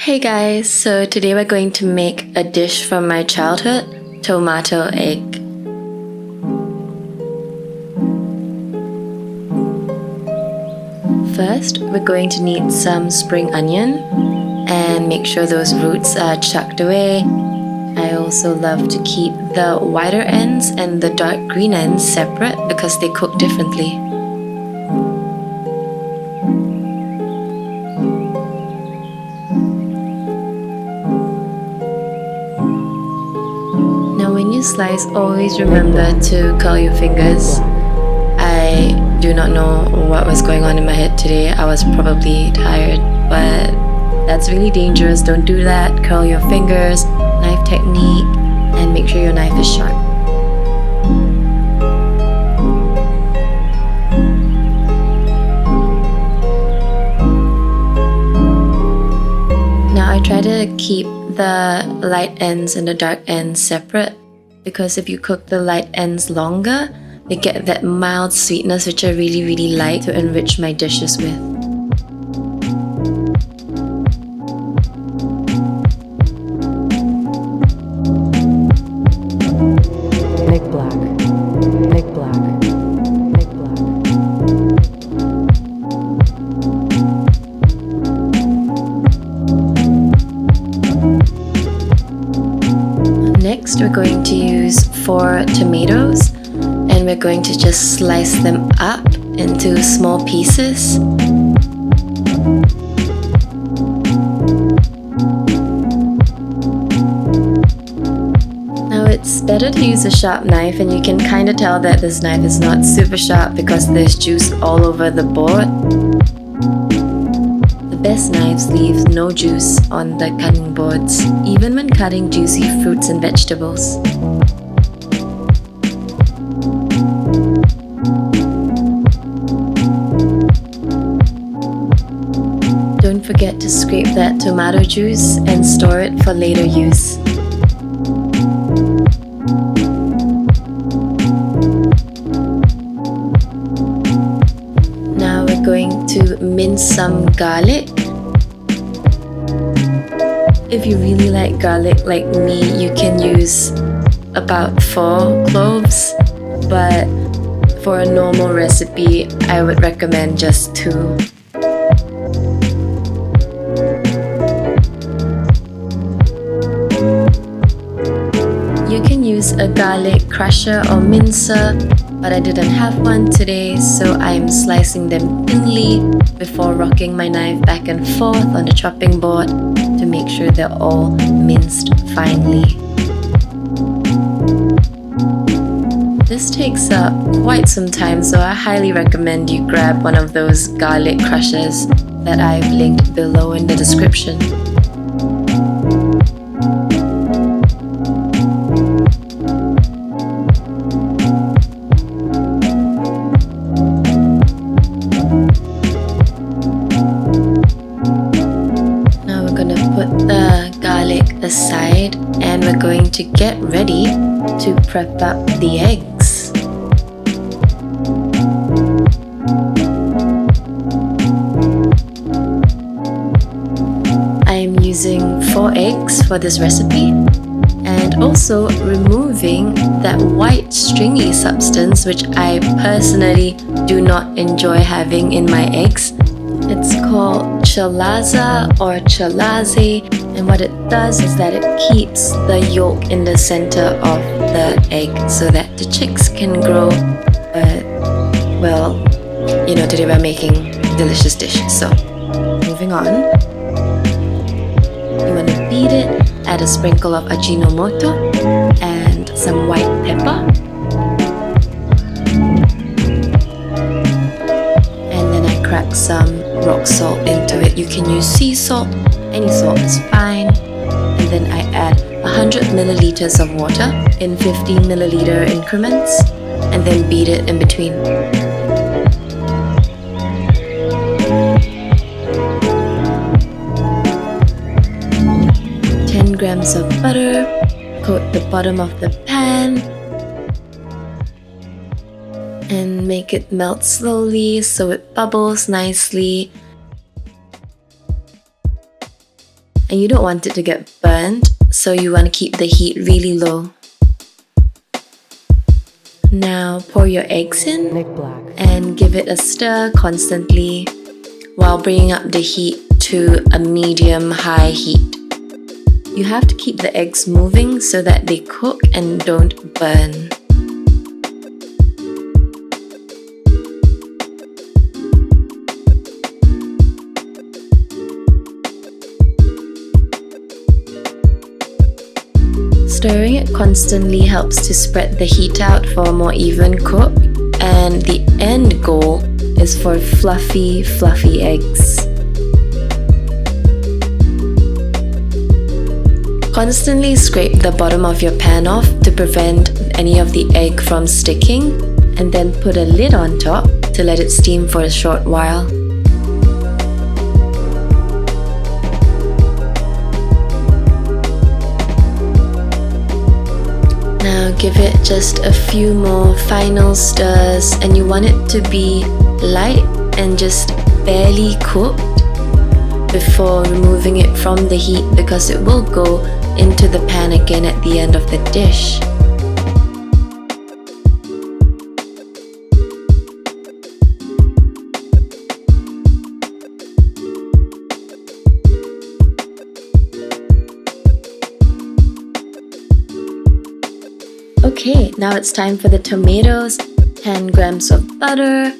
Hey guys, so today we're going to make a dish from my childhood, tomato egg. First, we're going to need some spring onion and make sure those roots are chucked away. I also love to keep the whiter ends and the dark green ends separate because they cook differently. Now when you slice, always remember to curl your fingers. I do not know what was going on in my head today. I was probably tired, but that's really dangerous. Don't do that. Curl your fingers, knife technique, and make sure your knife is sharp. Now I try to keep the light ends and the dark ends separate because if you cook the light ends longer, they get that mild sweetness which I really like to enrich my dishes with. Nikk Blvkk, Nikk Blvkk, Nikk Blvkk. Next, we're going to use 4 tomatoes. And we're going to just slice them up into small pieces. Now it's better to use a sharp knife, and you can kind of tell that this knife is not super sharp because there's juice all over the board. The best knives leave no juice on the cutting boards, even when cutting juicy fruits and vegetables. Don't forget to scrape that tomato juice and store it for later use. Now we're going to mince some garlic. If you really like garlic like me, you can use about 4 cloves, but for a normal recipe, I would recommend just 2. You can use a garlic crusher or mincer, but I didn't have one today, so I'm slicing them thinly before rocking my knife back and forth on the chopping board to make sure they're all minced finely. This takes up quite some time, so I highly recommend you grab one of those garlic crushers that I've linked below in the description. Aside, and we're going to get ready to prep up the eggs. I'm using 4 eggs for this recipe and also removing that white stringy substance which I personally do not enjoy having in my eggs. It's called chalaza or chalaze, and what it does is that it keeps the yolk in the center of the egg so that the chicks can grow. Well, you know, today we're making delicious dishes, so moving on. You want to beat it, add a sprinkle of Ajinomoto and some white pepper. And then I crack some rock salt into it. You can use sea salt. Any salt is fine. And then I add 100 milliliters of water in 50 milliliter increments and then beat it in between. 10 grams of butter. Coat the bottom of the pan and make it melt slowly so it bubbles nicely. and you don't want it to get burnt, so you want to keep the heat really low. Now pour your eggs in Nikk Blvkk. and give it a stir constantly while bringing up the heat to a medium-high heat. You have to keep the eggs moving so that they cook and don't burn. Stirring it constantly helps to spread the heat out for a more even cook, and the end goal is for fluffy eggs. Constantly scrape the bottom of your pan off to prevent any of the egg from sticking, and then put a lid on top to let it steam for a short while. Now give it just a few more final stirs, and you want it to be light and just barely cooked before removing it from the heat, because it will go into the pan again at the end of the dish. Okay, now it's time for the tomatoes. 10 grams of butter,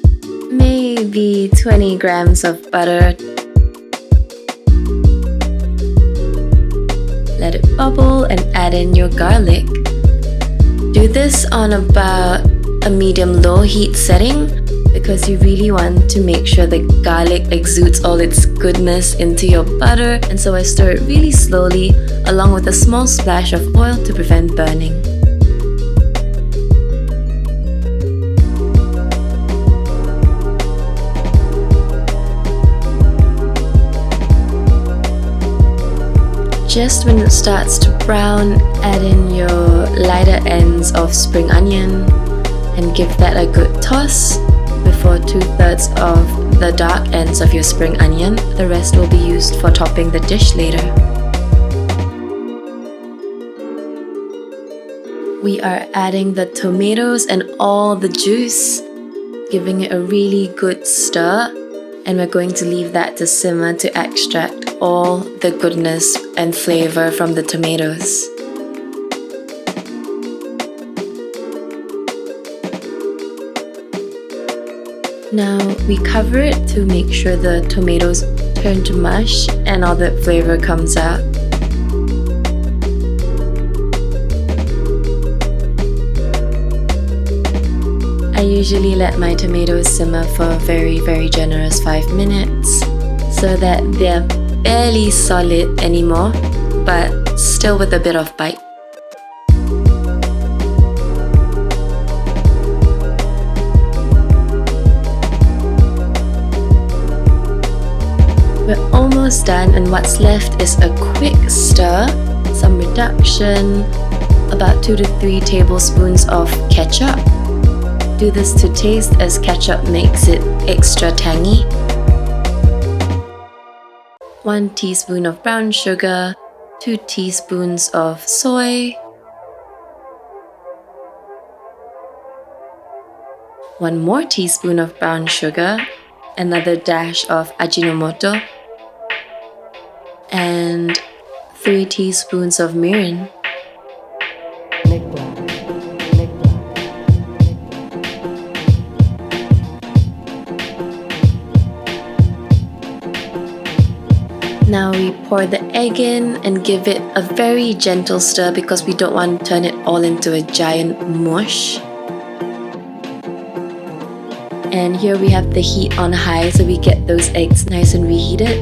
maybe 20 grams of butter. Let it bubble and add in your garlic. Do this on about a medium-low heat setting because you really want to make sure the garlic exudes all its goodness into your butter, and so I stir it really slowly along with a small splash of oil to prevent burning. Just when it starts to brown, add in your lighter ends of spring onion and give that a good toss before 2/3 of the dark ends of your spring onion. The rest will be used for topping the dish later. We are adding the tomatoes and all the juice, giving it a really good stir, and we're going to leave that to simmer to extract all the goodness and flavor from the tomatoes. Now we cover it to make sure the tomatoes turn to mush and all the flavor comes out. I usually let my tomatoes simmer for a very generous 5 minutes so that they're barely solid anymore, but still with a bit of bite. We're almost done, and what's left is a quick stir, some reduction, about 2 to 3 tablespoons of ketchup. Do this to taste, as ketchup makes it extra tangy. 1 teaspoon of brown sugar, 2 teaspoons of soy, 1 more teaspoon of brown sugar, another dash of Ajinomoto, and 3 teaspoons of Mirin. Nikk Blvkk. Nikk Blvkk. Now we pour the egg in and give it a very gentle stir because we don't want to turn it all into a giant mush. And here we have the heat on high so we get those eggs nice and reheated.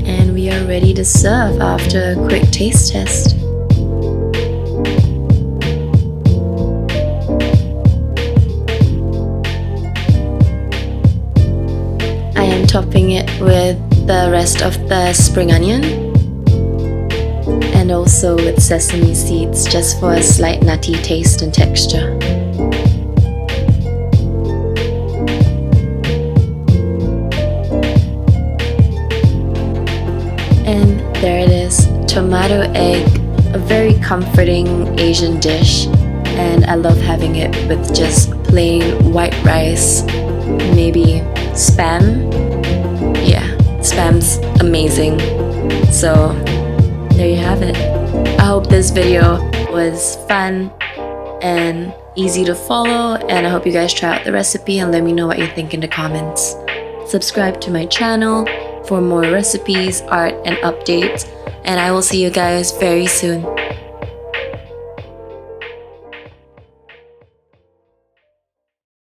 And we are ready to serve after a quick taste test. I am topping it with the rest of the spring onion and also with sesame seeds just for a slight nutty taste and texture. tomato egg, a very comforting Asian dish, and I love having it with just plain white rice, maybe spam. Yeah, spam's amazing. So there you have it. I hope this video was fun and easy to follow, and I hope you guys try out the recipe and let me know what you think in the comments. Subscribe to my channel for more recipes, art, and updates, and I will see you guys very soon.